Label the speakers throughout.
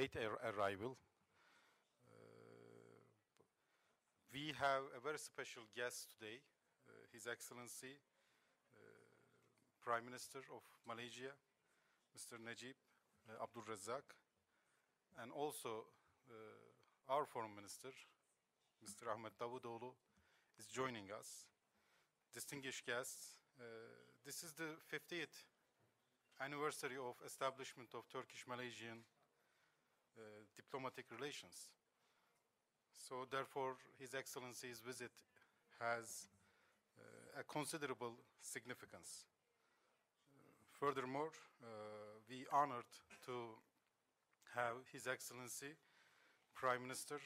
Speaker 1: late arrival. We have a very special guest today, His Excellency, Prime Minister of Malaysia, Mr. Najib Abdul Razak, and also our Foreign Minister, Mr. Ahmet Davutoğlu, is joining us. Distinguished guests, this is the 50th anniversary of establishment of Turkish-Malaysian diplomatic relations. So therefore, His Excellency's visit has a considerable significance. Furthermore, we honored to have His Excellency Prime Minister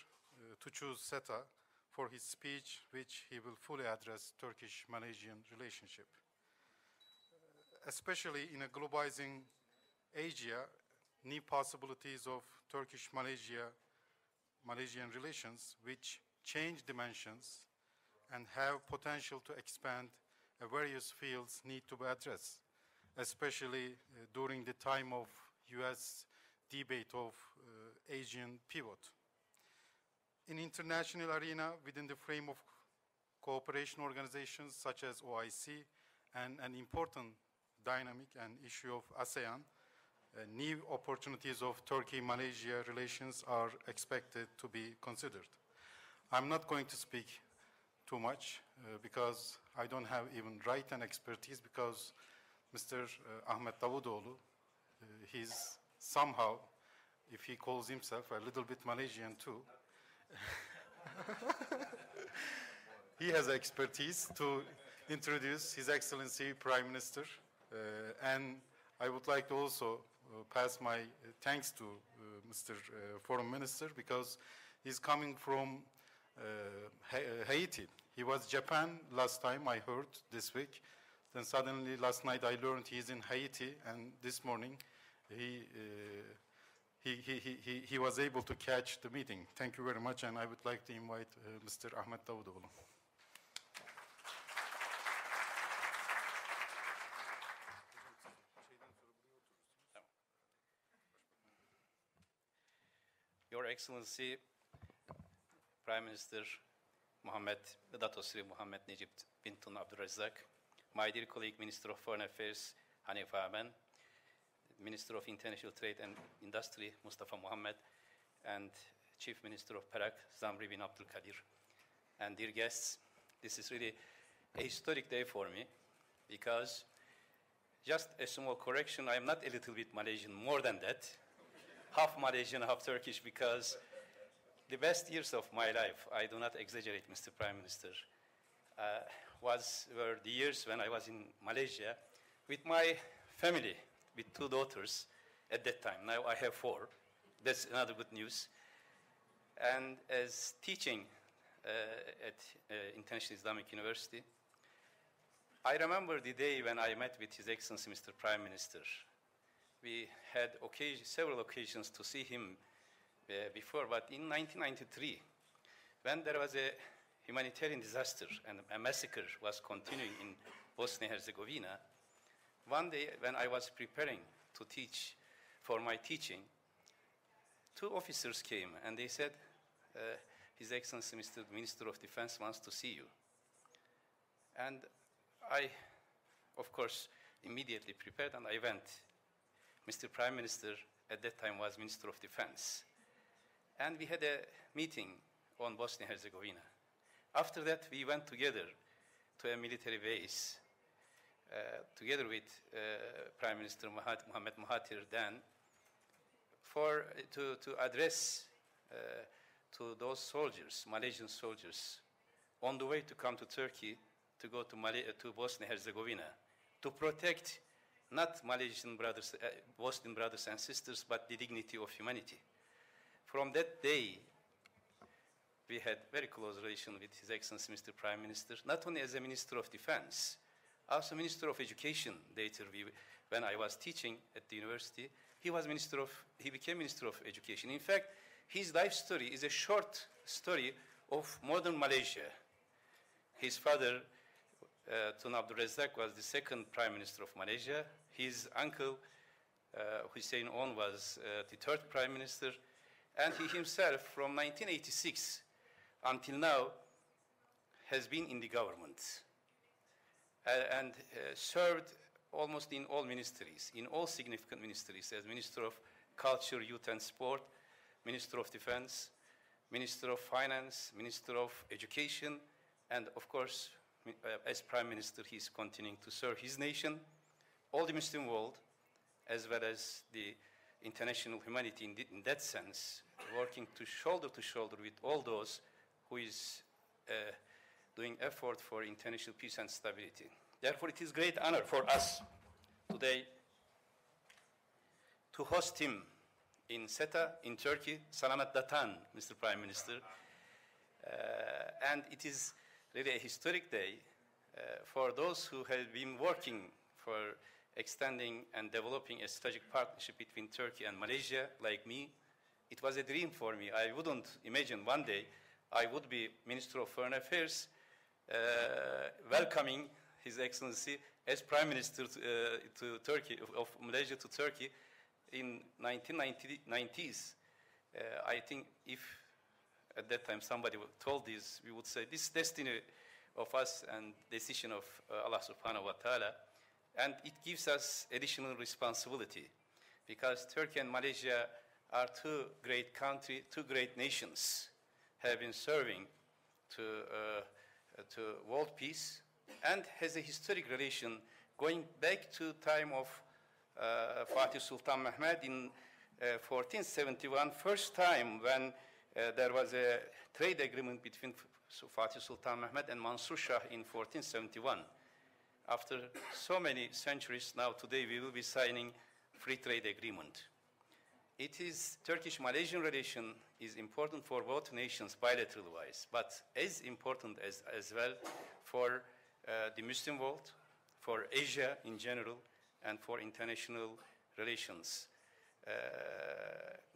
Speaker 1: to choose SETA for his speech, which he will fully address Turkish-Malaysian relationship. Especially in a globalizing Asia, new possibilities of Turkish-Malaysian relations, which change dimensions and have potential to expand various fields, need to be addressed, especially during the time of US debate of Asian pivot. In international arena, within the frame of cooperation organizations such as OIC and an important dynamic and issue of ASEAN, new opportunities of Turkey-Malaysia relations are expected to be considered. I'm not going to speak too much because I don't have even right and expertise, because Mr. Ahmet Davutoğlu, he's somehow, if he calls himself, a little bit Malaysian too. He has expertise to introduce His Excellency Prime Minister, and I would like to also pass my thanks to Mr. Foreign Minister, because he's coming from Haiti. He was Japan last time, I heard, this week. Then suddenly last night I learned he's in Haiti, and this morning he was able to catch the meeting. Thank you very much, and I would like to invite Mr. Ahmet Davutoğlu.
Speaker 2: Your Excellency, Prime Minister Dato Sri Muhammad Najib bin Abdul Razak, my dear colleague, Minister of Foreign Affairs Hanif Amen, Minister of International Trade and Industry Mustafa Mohammed, and Chief Minister of Perak Zamri bin Abdul Kadir. And dear guests, this is really a historic day for me, because just a small correction, I am not a little bit Malaysian, more than that. Half Malaysian, half Turkish, because the best years of my life, I do not exaggerate, Mr. Prime Minister, were the years when I was in Malaysia with my family, with 2 daughters at that time. Now I have 4. That's another good news. And as teaching at International Islamic University, I remember the day when I met with His Excellency Mr. Prime Minister. We had several occasions to see him before, but in 1993, when there was a humanitarian disaster and a massacre was continuing in Bosnia-Herzegovina, one day when I was preparing to teach for my teaching, 2 officers came and they said, His Excellency Mr. Minister of Defense wants to see you. And I, of course, immediately prepared and I went. Mr. Prime Minister at that time was Minister of Defense. And we had a meeting on Bosnia-Herzegovina. After that, we went together to a military base, together with Prime Minister Mohammed Mahathir then, to address to those soldiers, Malaysian soldiers, on the way to come to Turkey, to go to Bosnia-Herzegovina, to protect not Malaysian brothers, Bosnian brothers and sisters, but the dignity of humanity. From that day, we had very close relation with His Excellency Mr. Prime Minister, not only as a Minister of Defense, also Minister of Education. Later, when I was teaching at the university, he became Minister of Education. In fact, his life story is a short story of modern Malaysia. His father, Tun Abdul Razak, was the 2nd Prime Minister of Malaysia. His uncle, Hussein On was the third prime minister, and he himself, from 1986 until now, has been in the government and served almost in all ministries, in all significant ministries, as Minister of Culture, Youth and Sport, Minister of Defense, Minister of Finance, Minister of Education, and of course, as Prime Minister, he's continuing to serve his nation, all the Muslim world, as well as the international humanity in that sense, working to shoulder with all those who is doing effort for international peace and stability. Therefore, it is great honor for us today to host him in SETA, in Turkey. Salamat Datan, Mr. Prime Minister. And it is really a historic day for those who have been working for extending and developing a strategic partnership between Turkey and Malaysia, like me. It was a dream for me. I wouldn't imagine one day I would be Minister of Foreign Affairs welcoming His Excellency as Prime Minister to Turkey, of Malaysia to Turkey in 1990s. I think if at that time somebody told this, we would say this destiny of us and decision of Allah subhanahu wa ta'ala, and it gives us additional responsibility because Turkey and Malaysia are two great countries, two great nations, have been serving to world peace and has a historic relation going back to time of Fatih Sultan Mehmed in 1471, first time when there was a trade agreement between Fatih Sultan Mehmed and Mansur Shah in 1471. After so many centuries now, today we will be signing free trade agreement. It is Turkish-Malaysian relation is important for both nations bilateral-wise, but as important as well for the Muslim world, for Asia in general, and for international relations.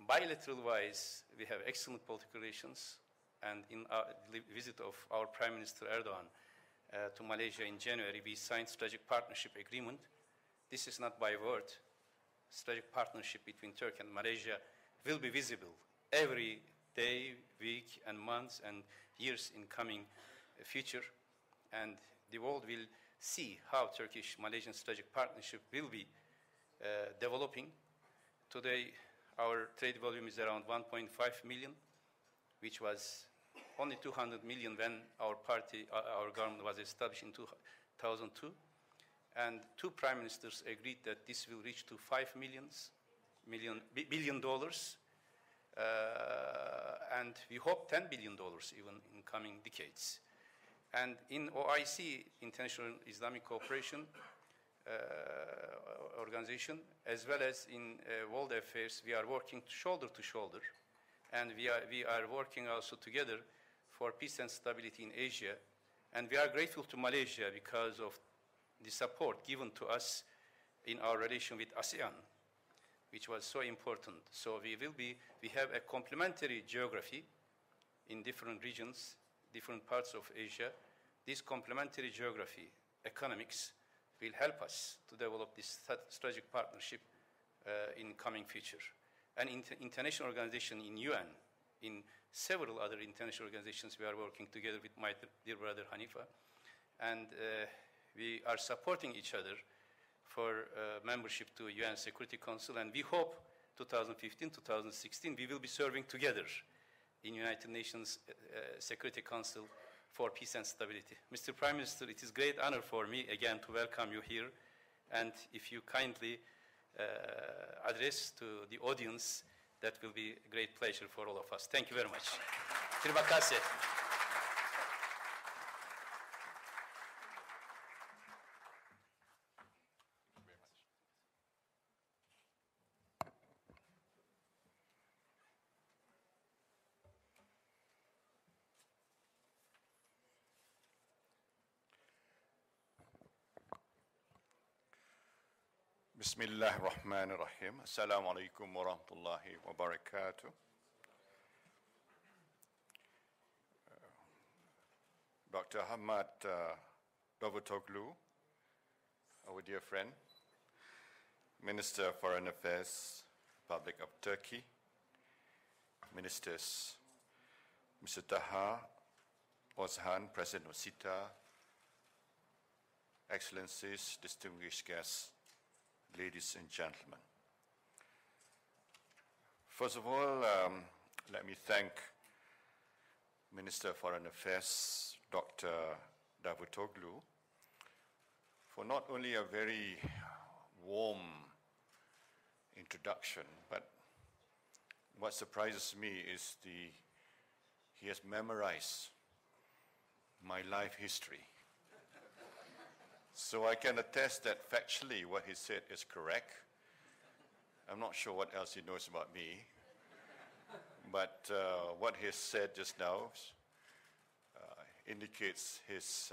Speaker 2: Bilateral-wise, we have excellent political relations, and in the visit of our Prime Minister Erdogan to Malaysia in January, we signed strategic partnership agreement. This is not by word. Strategic partnership between Turkey and Malaysia will be visible every day, week, and months, and years in coming future. And the world will see how Turkish-Malaysian strategic partnership will be developing. Today, our trade volume is around 1.5 million, which was only 200 million when our government was established in 2002. And two prime ministers agreed that this will reach to billion dollars, and we hope $10 billion even in coming decades. And in OIC, International Islamic Cooperation Organization, as well as in World Affairs, we are working shoulder to shoulder, and we are working also together for peace and stability in Asia. And we are grateful to Malaysia because of the support given to us in our relation with ASEAN, which was so important. So we have a complementary geography in different regions, different parts of Asia. This complementary geography, economics, will help us to develop this strategic partnership in coming future. And international organization in UN, in several other international organizations, we are working together with my dear brother Hanifa, and we are supporting each other for membership to UN Security Council, and we hope 2015, 2016, we will be serving together in United Nations Security Council for peace and stability. Mr. Prime Minister, it is great honor for me again to welcome you here, and if you kindly address to the audience, that will be a great pleasure for all of us. Thank you very much. Terima kasih.
Speaker 3: Bismillah ar-Rahman ar-Rahim. Assalamu alaikum wa rahmatullahi wa barakatuh. Dr. Hamad Davutoglu, our dear friend, Minister of Foreign Affairs, Republic of Turkey, Ministers, Mr. Taha Ozhan, President Osita, Excellencies, distinguished guests, ladies and gentlemen. First of all, let me thank Minister of Foreign Affairs, Dr. Davutoglu, for not only a very warm introduction, but what surprises me is he has memorized my life history. So I can attest that factually what he said is correct. I'm not sure what else he knows about me, but what he said just now indicates his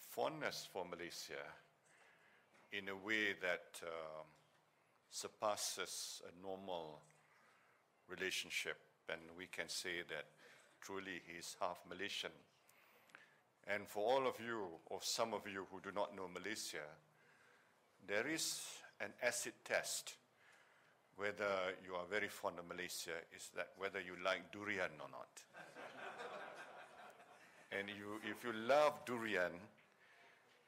Speaker 3: fondness for Malaysia in a way that surpasses a normal relationship, and we can say that truly he is half Malaysian. And for all of you, or some of you who do not know Malaysia, there is an acid test whether you are very fond of Malaysia, is that whether you like durian or not. And if you love durian,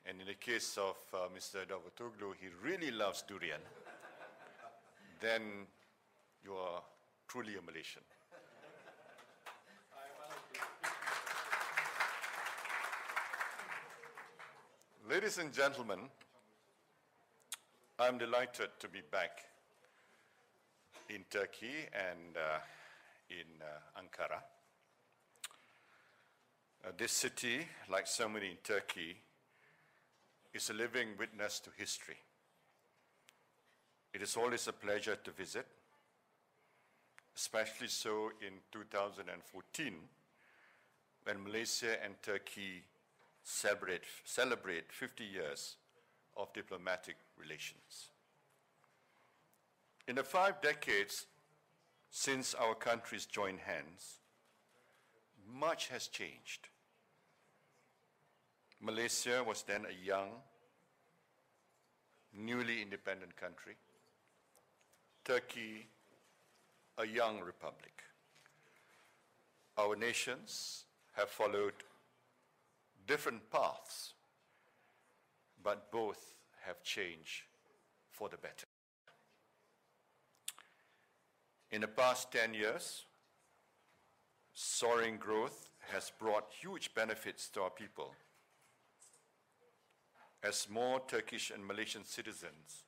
Speaker 3: and in the case of Mr. Davutoglu, he really loves durian, then you are truly a Malaysian. Ladies and gentlemen, I'm delighted to be back in Turkey and in Ankara. This city, like so many in Turkey, is a living witness to history. It is always a pleasure to visit, especially so in 2014, when Malaysia and Turkey celebrate 50 years of diplomatic relations. In the 5 decades since our countries joined hands, much has changed. Malaysia was then a young, newly independent country. Turkey, a young republic. Our nations have followed different paths, but both have changed for the better. In the past 10 years, soaring growth has brought huge benefits to our people, as more Turkish and Malaysian citizens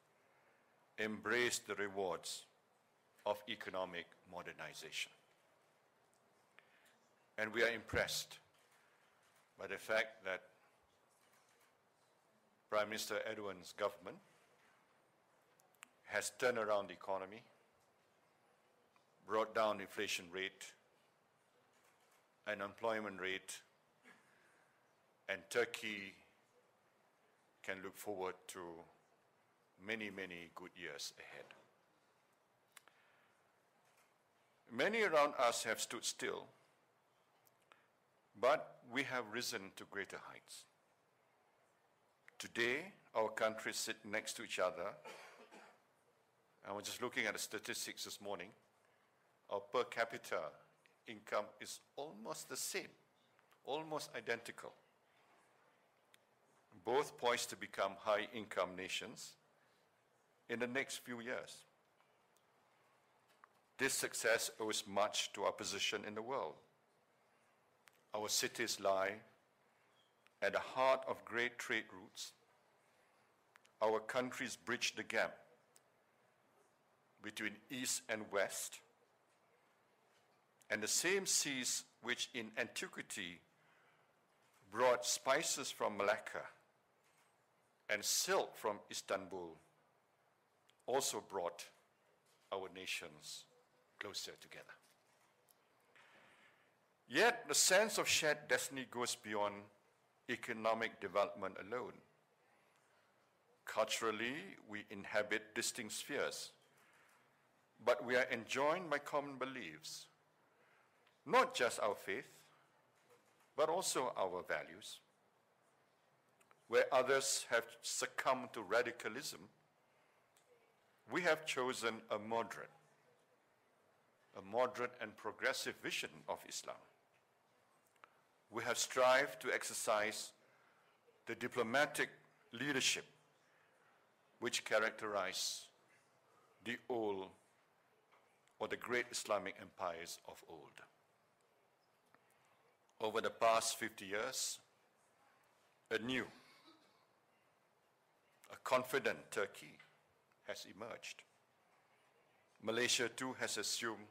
Speaker 3: embrace the rewards of economic modernization. And we are impressed by the fact that Prime Minister Erdogan's government has turned around the economy, brought down inflation rate, unemployment rate, and Turkey can look forward to many, many good years ahead. Many around us have stood still, but we have risen to greater heights. Today, our countries sit next to each other. I was just looking at the statistics this morning. Our per capita income is almost the same, almost identical. Both poised to become high-income nations in the next few years. This success owes much to our position in the world. Our cities lie at the heart of great trade routes. Our countries bridge the gap between East and West, and the same seas which in antiquity brought spices from Malacca and silk from Istanbul also brought our nations closer together. Yet the sense of shared destiny goes beyond economic development alone. Culturally, we inhabit distinct spheres, but we are enjoined by common beliefs, not just our faith, but also our values. where others have succumbed to radicalism, we have chosen a moderate and progressive vision of Islam. We have strived to exercise the diplomatic leadership which characterize the old or the great Islamic empires of old. Over the past 50 years, a new, a confident Turkey has emerged. Malaysia too has assumed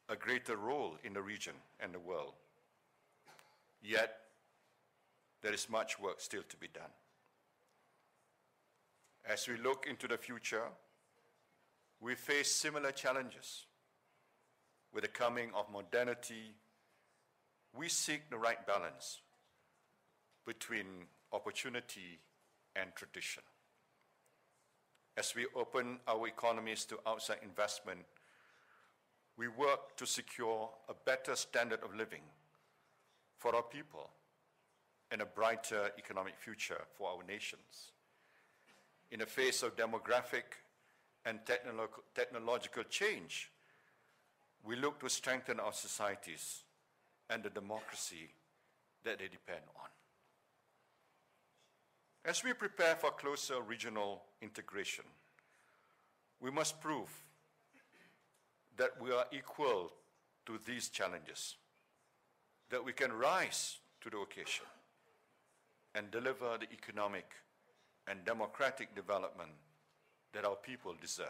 Speaker 3: a greater role in the region and the world. Yet, there is much work still to be done. As we look into the future, we face similar challenges. With the coming of modernity, we seek the right balance between opportunity and tradition. As we open our economies to outside investment, we work to secure a better standard of living for our people and a brighter economic future for our nations. In the face of demographic and technological change, we look to strengthen our societies and the democracy that they depend on. As we prepare for closer regional integration, we must prove that we are equal to these challenges, that we can rise to the occasion and deliver the economic and democratic development that our people deserve.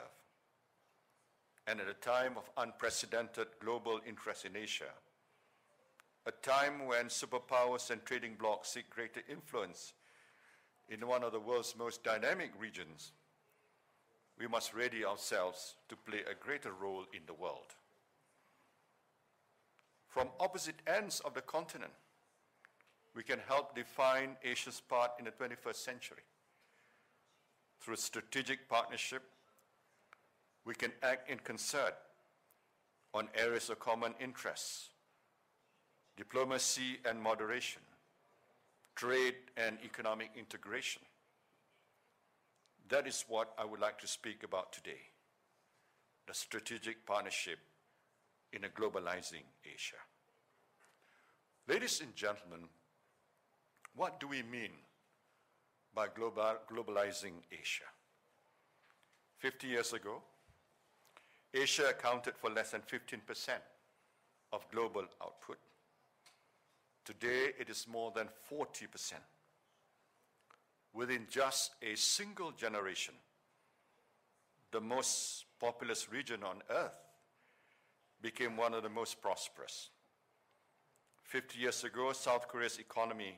Speaker 3: And at a time of unprecedented global interest in Asia, a time when superpowers and trading blocs seek greater influence in one of the world's most dynamic regions, we must ready ourselves to play a greater role in the world. From opposite ends of the continent, we can help define Asia's part in the 21st century. Through strategic partnership, we can act in concert on areas of common interests, diplomacy and moderation, trade and economic integration. That is what I would like to speak about today, the strategic partnership in a globalizing Asia. Ladies and gentlemen, what do we mean by globalizing Asia? 50 years ago, Asia accounted for less than 15% of global output. Today, it is more than 40%. Within just a single generation, the most populous region on earth became one of the most prosperous. 50 years ago, South Korea's economy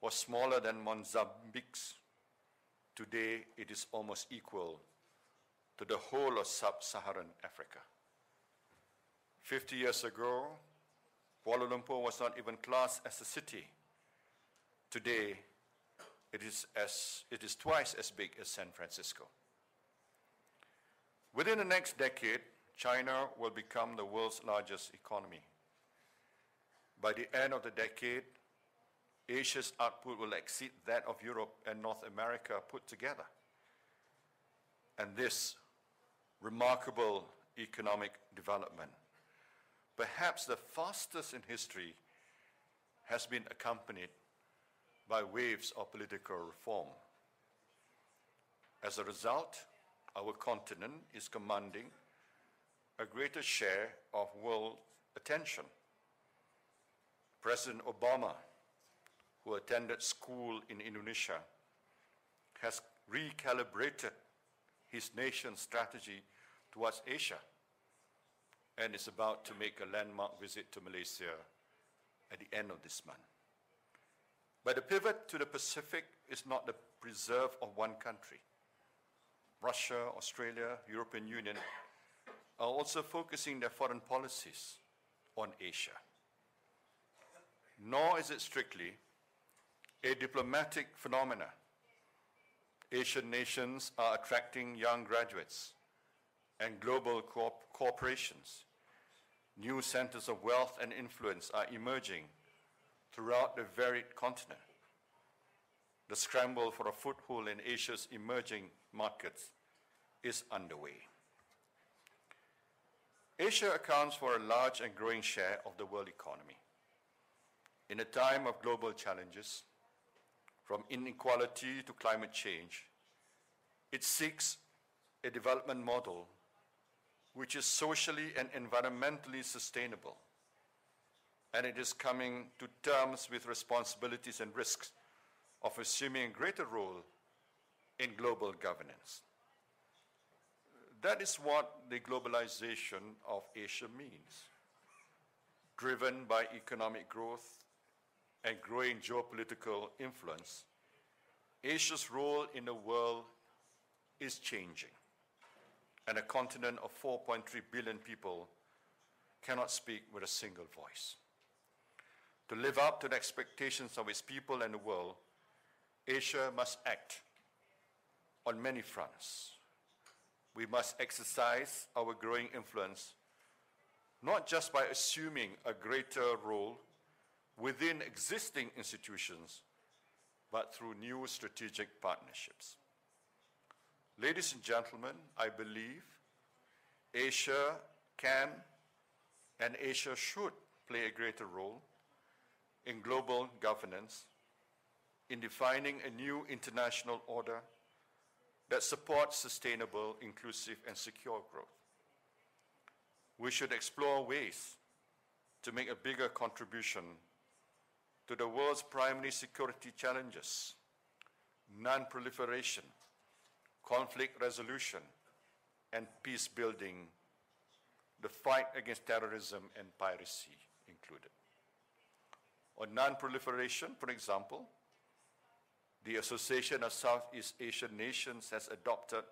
Speaker 3: was smaller than Mozambique's. Today, it is almost equal to the whole of sub-Saharan Africa. 50 years ago, Kuala Lumpur was not even classed as a city. Today, it is twice as big as San Francisco. Within the next decade, China will become the world's largest economy. By the end of the decade, Asia's output will exceed that of Europe and North America put together. And this remarkable economic development, perhaps the fastest in history, has been accompanied by waves of political reform. As a result, our continent is commanding a greater share of world attention. President Obama, who attended school in Indonesia, has recalibrated his nation's strategy towards Asia and is about to make a landmark visit to Malaysia at the end of this month. But the pivot to the Pacific is not the preserve of one country. Russia, Australia, European Union are also focusing their foreign policies on Asia. Nor is it strictly a diplomatic phenomena. Asian nations are attracting young graduates and global corporations. New centers of wealth and influence are emerging throughout the varied continent. The scramble for a foothold in Asia's emerging markets is underway. Asia accounts for a large and growing share of the world economy. In a time of global challenges, from inequality to climate change, it seeks a development model which is socially and environmentally sustainable, and it is coming to terms with responsibilities and risks of assuming a greater role in global governance. That is what the globalization of Asia means. Driven by economic growth and growing geopolitical influence, Asia's role in the world is changing, and a continent of 4.3 billion people cannot speak with a single voice. To live up to the expectations of its people and the world, Asia must act on many fronts. We must exercise our growing influence, not just by assuming a greater role within existing institutions, but through new strategic partnerships. Ladies and gentlemen, I believe Asia can and Asia should play a greater role in global governance, in defining a new international order that supports sustainable, inclusive, and secure growth. We should explore ways to make a bigger contribution to the world's primary security challenges: non-proliferation, conflict resolution, and peace building, the fight against terrorism and piracy included. On non-proliferation, for example, the Association of Southeast Asian Nations has adopted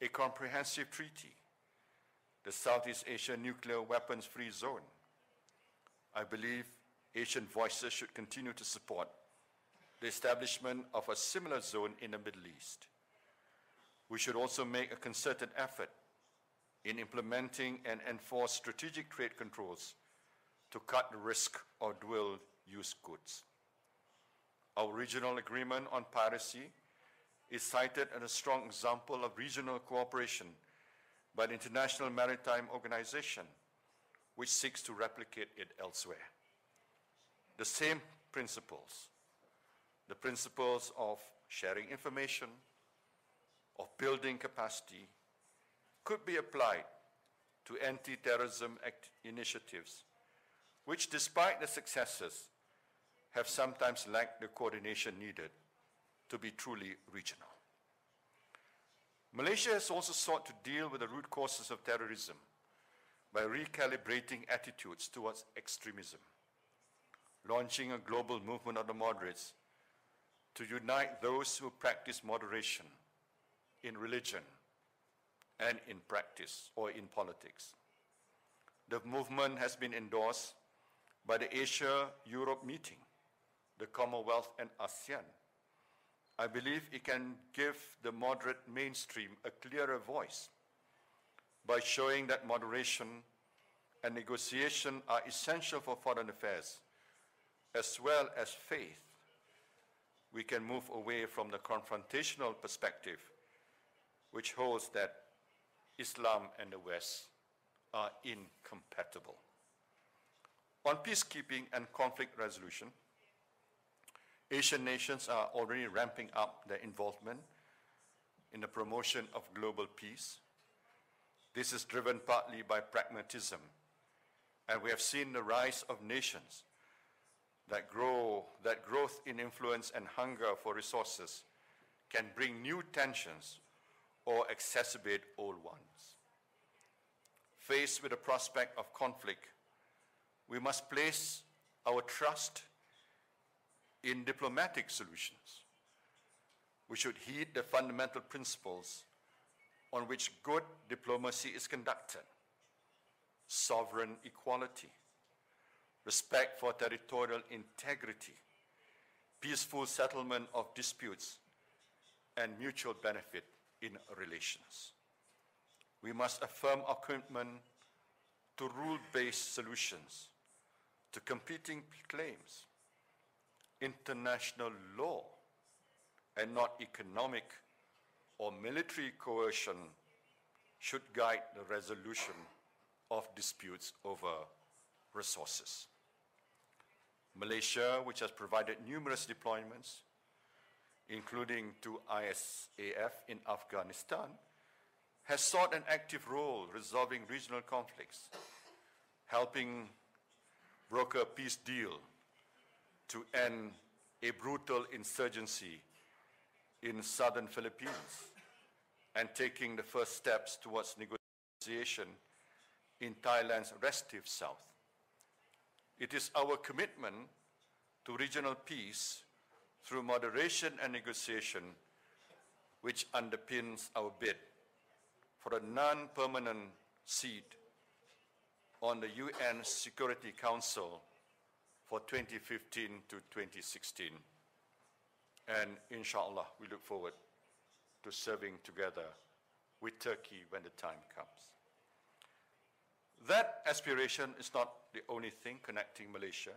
Speaker 3: a comprehensive treaty, the Southeast Asia Nuclear Weapons Free Zone. I believe Asian voices should continue to support the establishment of a similar zone in the Middle East. We should also make a concerted effort in implementing and enforce strategic trade controls to cut the risk of dual-use goods. Our regional agreement on piracy is cited as a strong example of regional cooperation by the International Maritime Organization, which seeks to replicate it elsewhere. The same principles, the principles of sharing information, of building capacity, could be applied to anti-terrorism initiatives, which, despite the successes, have sometimes lacked the coordination needed to be truly regional. Malaysia has also sought to deal with the root causes of terrorism by recalibrating attitudes towards extremism, launching a global movement of the moderates to unite those who practice moderation in religion and in practice or in politics. The movement has been endorsed by the Asia-Europe meeting, the Commonwealth, and ASEAN. I believe it can give the moderate mainstream a clearer voice by showing that moderation and negotiation are essential for foreign affairs, as well as faith. We can move away from the confrontational perspective, which holds that Islam and the West are incompatible. On peacekeeping and conflict resolution, Asian nations are already ramping up their involvement in the promotion of global peace. This is driven partly by pragmatism, and we have seen the rise of nations that growth in influence and hunger for resources can bring new tensions or exacerbate old ones. Faced with the prospect of conflict, we must place our trust in diplomatic solutions. We should heed the fundamental principles on which good diplomacy is conducted: sovereign equality, respect for territorial integrity, peaceful settlement of disputes, and mutual benefit in relations. We must affirm our commitment to rule-based solutions to competing claims. International law and not economic or military coercion should guide the resolution of disputes over resources. Malaysia, which has provided numerous deployments, including to ISAF in Afghanistan, has sought an active role resolving regional conflicts, helping broker a peace deal to end a brutal insurgency in southern Philippines, and taking the first steps towards negotiation in Thailand's restive south. It is our commitment to regional peace through moderation and negotiation which underpins our bid for a non-permanent seat on the UN Security Council for 2015 to 2016. And inshallah, we look forward to serving together with Turkey when the time comes. That aspiration is not the only thing connecting Malaysia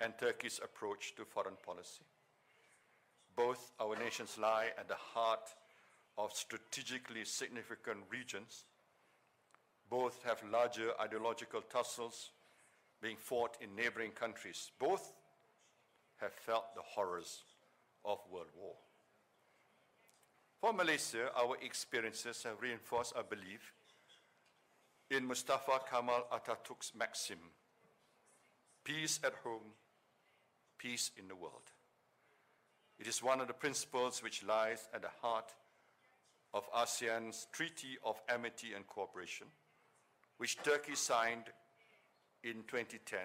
Speaker 3: and Turkey's approach to foreign policy. Both our nations lie at the heart of strategically significant regions. Both have larger ideological tussles being fought in neighboring countries. Both have felt the horrors of World War. For Malaysia, our experiences have reinforced our belief in Mustafa Kemal Atatürk's maxim, peace at home, peace in the world. It is one of the principles which lies at the heart of ASEAN's Treaty of Amity and Cooperation, which Turkey signed in 2010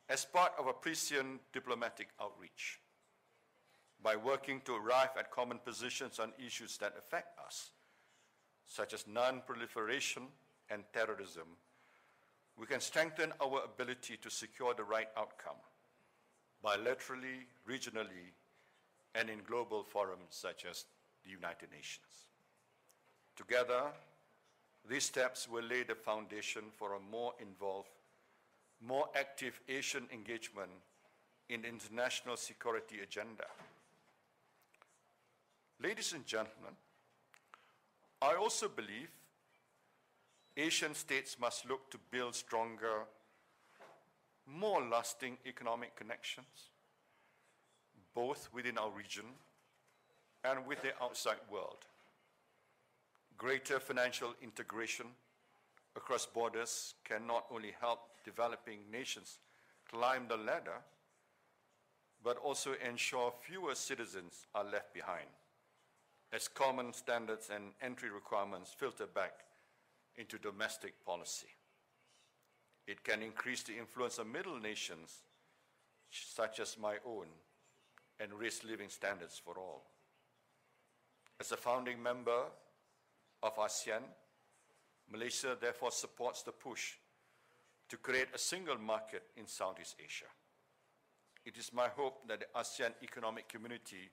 Speaker 3: as part of a prescient diplomatic outreach. By working to arrive at common positions on issues that affect us, such as non-proliferation and terrorism, we can strengthen our ability to secure the right outcome bilaterally, regionally, and in global forums such as the United Nations. Together, these steps will lay the foundation for a more involved, more active Asian engagement in the international security agenda. Ladies and gentlemen, I also believe Asian states must look to build stronger, more lasting economic connections, both within our region and with the outside world. Greater financial integration across borders can not only help developing nations climb the ladder, but also ensure fewer citizens are left behind, as common standards and entry requirements filter back into domestic policy. It can increase the influence of middle nations, such as my own, and raise living standards for all. As a founding member of ASEAN, Malaysia therefore supports the push to create a single market in Southeast Asia. It is my hope that the ASEAN Economic Community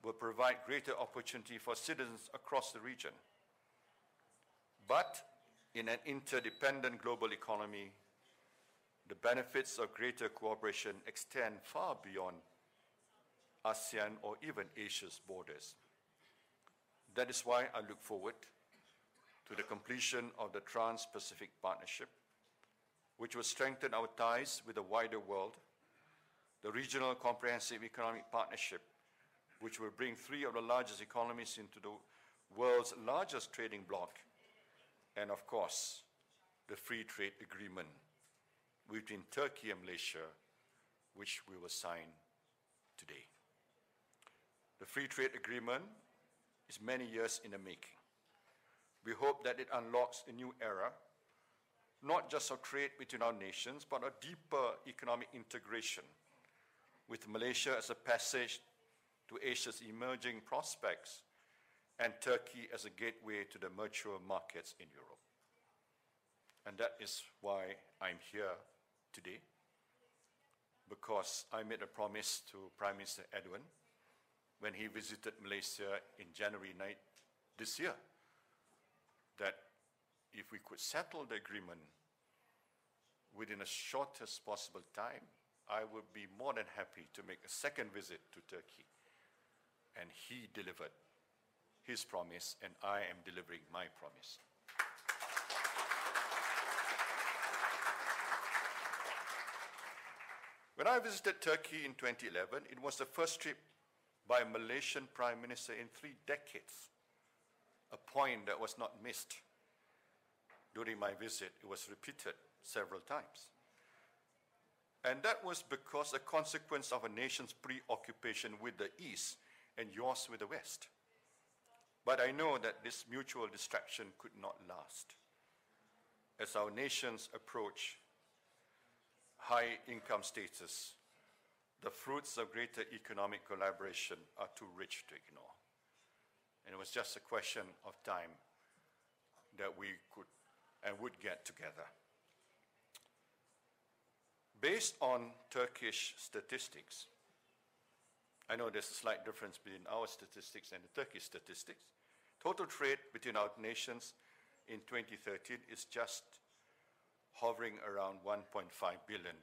Speaker 3: will provide greater opportunity for citizens across the region. But in an interdependent global economy, the benefits of greater cooperation extend far beyond ASEAN or even Asia's borders. That is why I look forward to the completion of the Trans-Pacific Partnership, which will strengthen our ties with the wider world, the Regional Comprehensive Economic Partnership, which will bring three of the largest economies into the world's largest trading bloc, and of course, the Free Trade Agreement between Turkey and Malaysia, which we will sign today. The Free Trade Agreement is many years in the making. We hope that it unlocks a new era, not just of trade between our nations, but a deeper economic integration, with Malaysia as a passage to Asia's emerging prospects and Turkey as a gateway to the mature markets in Europe. And that is why I'm here today, because I made a promise to Prime Minister Edwin when he visited Malaysia in January this year, that if we could settle the agreement within the shortest possible time, I would be more than happy to make a second visit to Turkey and he delivered his promise, and I am delivering my promise. When I visited Turkey in 2011, it was the first trip by a Malaysian Prime Minister in 3 decades, a point that was not missed. During my visit, it was repeated several times. And that was because a consequence of a nation's preoccupation with the East and yours with the West. But I know that this mutual distraction could not last. As our nations approach high income status, the fruits of greater economic collaboration are too rich to ignore. And it was just a question of time that we could and would get together. Based on Turkish statistics, I know there's a slight difference between our statistics and the Turkish statistics. Total trade between our nations in 2013 is just hovering around $1.5 billion.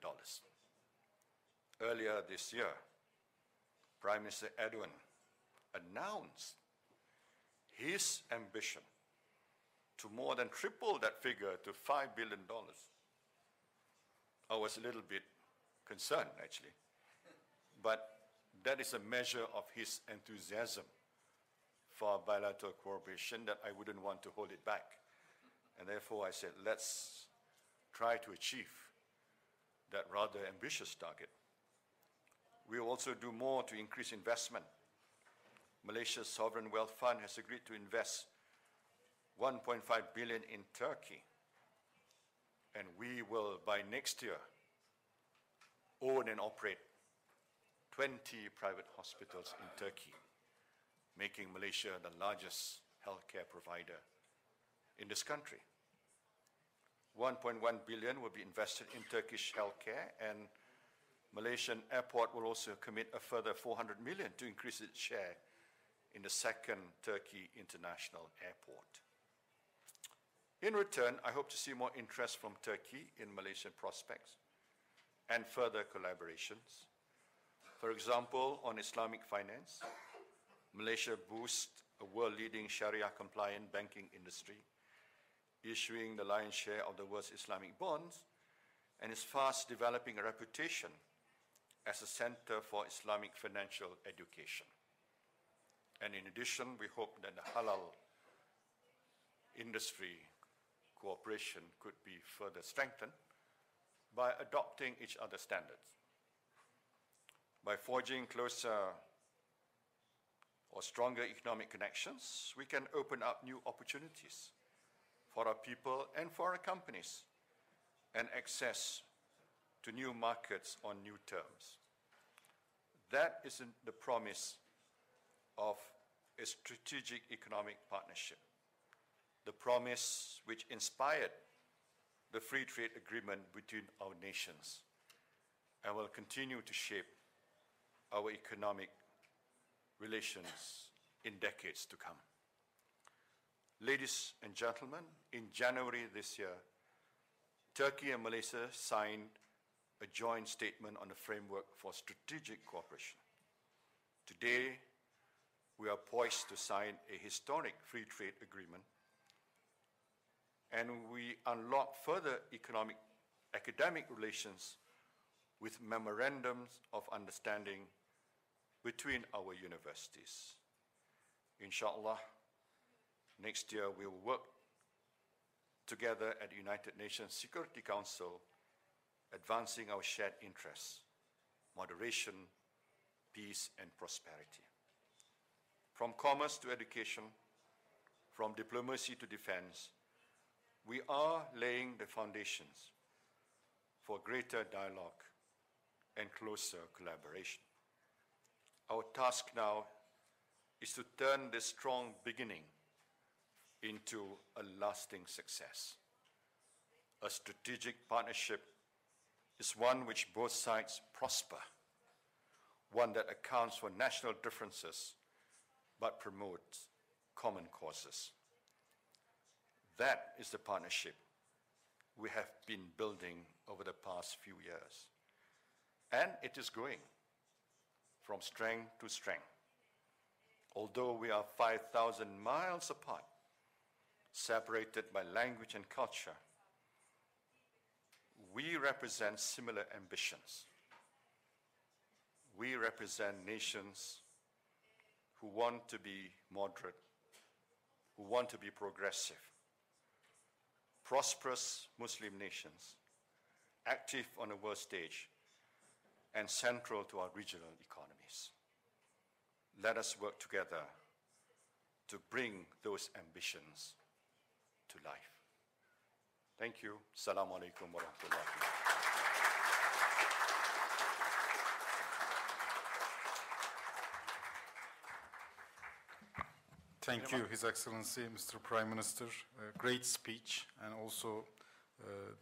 Speaker 3: Earlier this year, Prime Minister Erdogan announced his ambition to more than triple that figure to $5 billion. I was a little bit concerned, actually, but that is a measure of his enthusiasm for bilateral cooperation that I wouldn't want to hold it back. And therefore I said, let's try to achieve that rather ambitious target. We will also do more to increase investment. Malaysia's Sovereign Wealth Fund has agreed to invest 1.5 billion in Turkey. And we will, by next year, own and operate 20 private hospitals in Turkey, making Malaysia the largest healthcare provider in this country. 1.1 billion will be invested in Turkish healthcare, and Malaysian Airport will also commit a further 400 million to increase its share in the second Turkey International Airport. In return, I hope to see more interest from Turkey in Malaysian prospects and further collaborations. For example, on Islamic finance, Malaysia boosts a world-leading Sharia-compliant banking industry, issuing the lion's share of the world's Islamic bonds, and is fast developing a reputation as a center for Islamic financial education. And in addition, we hope that the halal industry cooperation could be further strengthened by adopting each other's standards. By forging closer or stronger economic connections, we can open up new opportunities for our people and for our companies and access to new markets on new terms. That is the promise of a strategic economic partnership, the promise which inspired the free trade agreement between our nations and will continue to shape our economic relations in decades to come. Ladies and gentlemen, in January this year, Turkey and Malaysia signed a joint statement on the framework for strategic cooperation. Today, we are poised to sign a historic free trade agreement, and we unlock further academic relations with memorandums of understanding between our universities. Inshallah, next year we will work together at the United Nations Security Council, advancing our shared interests, moderation, peace, and prosperity. From commerce to education, from diplomacy to defense, we are laying the foundations for greater dialogue and closer collaboration. Our task now is to turn this strong beginning into a lasting success. A strategic partnership is one which both sides prosper, one that accounts for national differences but promotes common causes. That is the partnership we have been building over the past few years. And it is growing from strength to strength. Although we are 5,000 miles apart, separated by language and culture, we represent similar ambitions. We represent nations who want to be moderate, who want to be progressive, prosperous Muslim nations, active on the world stage, and central to our regional economies. Let us work together to bring those ambitions to life. Thank you. Assalamu alaikum wa rahmatullahi.
Speaker 1: Thank you, His Excellency, Mr. Prime Minister. Great speech, and also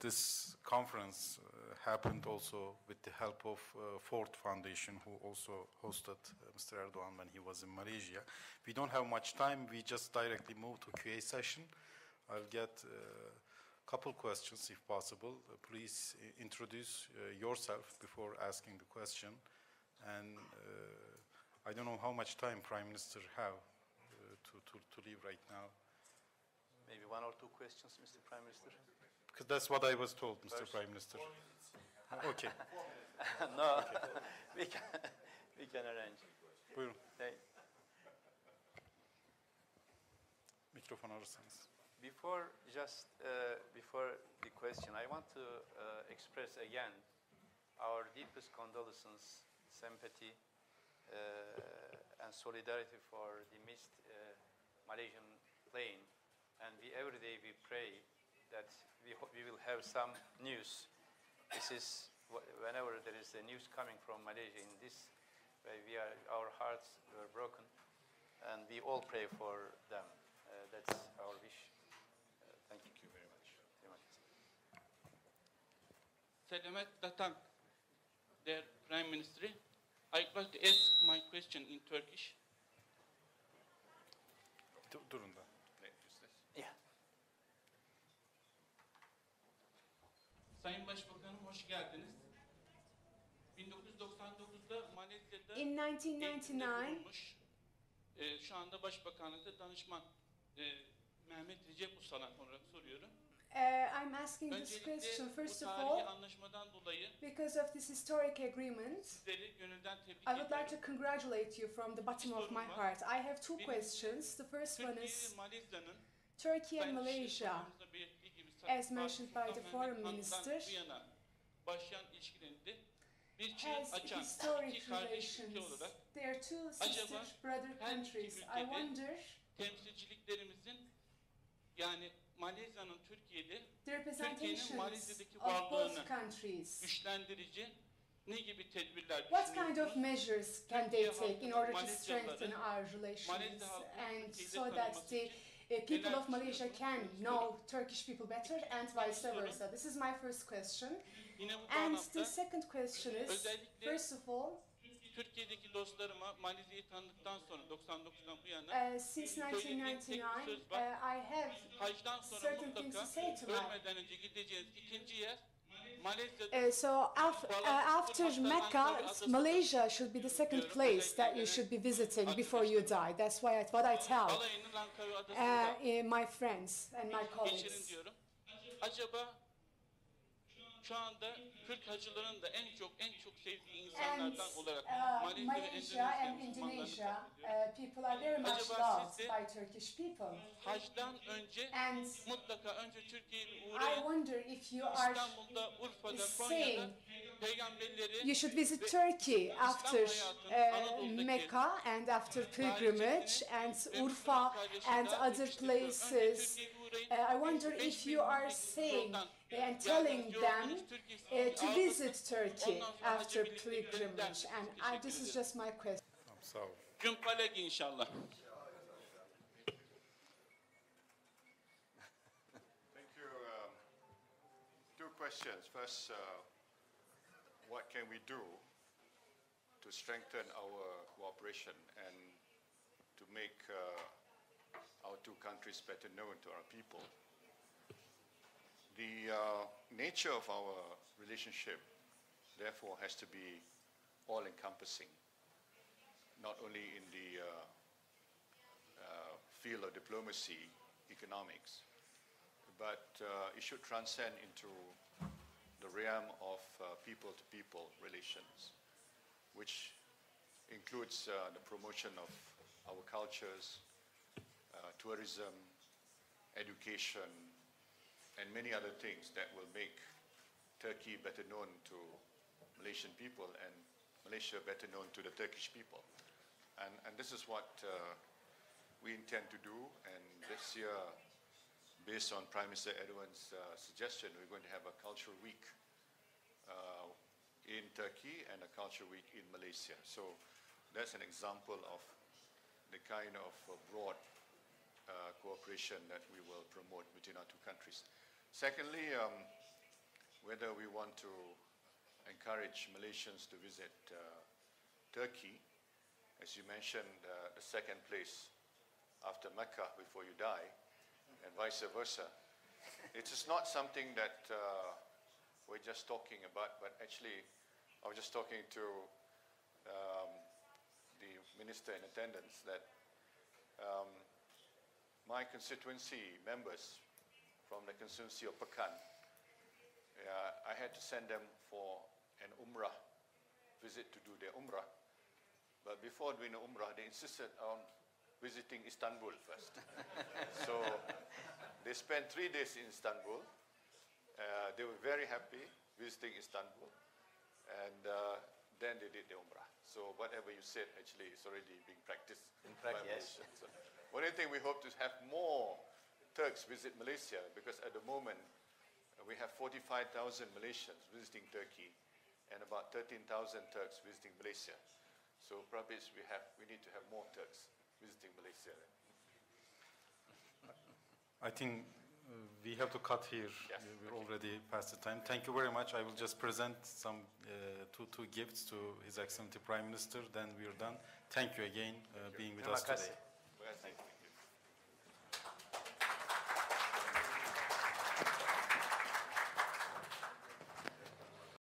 Speaker 1: this conference happened also with the help of Ford Foundation, who also hosted Mr. Erdogan when he was in Malaysia. We don't have much time. We just directly move to Q&A session. I'll get a couple questions, if possible. Please introduce yourself before asking the question. And I don't know how much time Prime Minister have to leave right now.
Speaker 2: Maybe one or two questions, Mr. Prime Minister.
Speaker 1: Because that's what I was told, Mr. Prime Minister. Okay.
Speaker 2: No, we can arrange.
Speaker 1: Buyurun.
Speaker 2: Hey,
Speaker 1: Mikrofon alırsanız.
Speaker 2: before the question, I want to express again our deepest condolences, sympathy, and solidarity for the missed Malaysian plane. And every day we pray that we will have some news. This is whenever there is a news coming from Malaysia in this way, our hearts were broken, and we all pray for them. That's our wish. Thank you very much.
Speaker 4: Selamat datang, dear Prime Minister. I'd like to ask my question in Turkish.
Speaker 1: Durun da.
Speaker 2: Yeah.
Speaker 4: Sayın Başbakanım, hoş geldiniz. 1999'da Malezya'da
Speaker 5: In 1999,
Speaker 4: kurulmuş. Şu anda Başbakanlıkta danışman Mehmet Recep Usta'na olarak soruyorum.
Speaker 5: I'm asking this question
Speaker 4: Öncelikle bu
Speaker 5: first of
Speaker 4: tarihi
Speaker 5: all
Speaker 4: anlaşmadan dolayı
Speaker 5: because of this historic agreement.
Speaker 4: sizleri gönülden tebrik
Speaker 5: I would like to
Speaker 4: ediyorum.
Speaker 5: congratulate you from the bottom of my heart. I have two questions. The first one
Speaker 4: Türkiye
Speaker 5: is
Speaker 4: ve Malezya'nın
Speaker 5: Turkey and
Speaker 4: Sayın
Speaker 5: Malaysia,
Speaker 4: Başbakanımızın belirttiği gibi
Speaker 5: as mentioned by the
Speaker 4: Sultan
Speaker 5: foreign
Speaker 4: Mehmet Han'dan
Speaker 5: minister,
Speaker 4: bu yana başlayan ilişkilerinde bir çığır
Speaker 5: has
Speaker 4: açan
Speaker 5: historic
Speaker 4: iki kardeş ülke
Speaker 5: relations.
Speaker 4: olarak
Speaker 5: They are two sister brother
Speaker 4: her iki
Speaker 5: countries. I
Speaker 4: ülkede
Speaker 5: wonder
Speaker 4: temsilciliklerimizin, yani Malezya'nın Türkiye'de
Speaker 5: the representations
Speaker 4: Malezya'daki
Speaker 5: of both
Speaker 4: varlığını
Speaker 5: countries.
Speaker 4: güçlendirici ne gibi tedbirler
Speaker 5: What kind of
Speaker 4: düşünüyorsunuz?
Speaker 5: measures can they take in order to strengthen our relations
Speaker 4: Malezya halkı
Speaker 5: and
Speaker 4: Türkiye'de
Speaker 5: so that
Speaker 4: tanıması
Speaker 5: the
Speaker 4: için
Speaker 5: people
Speaker 4: neler
Speaker 5: of Malaysia can
Speaker 4: düşünüyorsunuz?
Speaker 5: know Turkish people better and vice versa? This is my first question.
Speaker 4: Yine bu
Speaker 5: And
Speaker 4: bağlamda
Speaker 5: the second question is,
Speaker 4: özellikle
Speaker 5: first of all,
Speaker 4: Türkiye'deki dostlarıma Malezya'yı tanıdıktan sonra 99'dan bu yana
Speaker 5: since 1999, I have
Speaker 4: hacdan sonra
Speaker 5: certain things
Speaker 4: mutlaka
Speaker 5: to say to my
Speaker 4: ölmeden önce gideceğiniz ikinci yer Malezya.
Speaker 5: so after Mecca, Malaysia should be the second place that you should be visiting before you die. That's what I tell
Speaker 4: Balayı'nın Langkawi Adası'nda
Speaker 5: my friends and my
Speaker 4: geçirin
Speaker 5: colleagues.
Speaker 4: diyorum. Acaba şu anda Türk hacıların da en çok sevdiği
Speaker 5: And
Speaker 4: insanlardan olarak Malezya ve
Speaker 5: Malaysia and
Speaker 4: Endonezya
Speaker 5: Indonesia,
Speaker 4: Müslümanlarını
Speaker 5: people are very much
Speaker 4: Acaba
Speaker 5: loved
Speaker 4: siz de-
Speaker 5: by Turkish people.
Speaker 4: hacdan önce
Speaker 5: And
Speaker 4: mutlaka önce Türkiye'ye
Speaker 5: I
Speaker 4: uğrayın.
Speaker 5: wonder if you are
Speaker 4: İstanbul'da, Urfa'da,
Speaker 5: saying
Speaker 4: Konya'da peygamberleri
Speaker 5: you should visit Turkey after Mecca and after pilgrimage and Urfa and other places. I wonder if you are saying and telling them to visit Turkey after pilgrimage. And this is just my question.
Speaker 1: Tamam, sağ ol.
Speaker 4: Gümpalek inşallah.
Speaker 3: Thank you. Two questions. First, what can we do to strengthen our cooperation and to make our two countries better known to our people? The nature of our relationship, therefore, has to be all-encompassing, not only in the field of diplomacy, economics, but it should transcend into the realm of people-to-people relations, which includes the promotion of our cultures, tourism, education, and many other things that will make Turkey better known to Malaysian people and Malaysia better known to the Turkish people. And this is what we intend to do. And this year, based on Prime Minister Erdogan's suggestion, we're going to have a cultural week in Turkey and a cultural week in Malaysia. So that's an example of the kind of broad cooperation that we will promote between our two countries. Secondly, whether we want to encourage Malaysians to visit Turkey, as you mentioned, the second place after Mecca before you die, and vice versa. It is not something that we're just talking about, but actually I was just talking to the minister in attendance that my constituency members from the constituency of Pekan, I had to send them for an Umrah visit to do their Umrah. But before doing the Umrah, they insisted on visiting Istanbul first. So they spent 3 days in Istanbul. They were very happy visiting Istanbul. And then they did the Umrah. So whatever you said actually is already being practiced.
Speaker 2: In fact, yes.
Speaker 3: So, one thing we hope to have more Turks visit Malaysia, because at the moment we have 45,000 Malaysians visiting Turkey and about 13,000 Turks visiting Malaysia. So probably we need to have more Turks visiting Malaysia.
Speaker 1: I think we have to cut here.
Speaker 3: Yes,
Speaker 1: We're already past the time. Thank you very much. I will just present some two gifts to His Excellency Prime Minister, then we're done. Thank you again being with us today.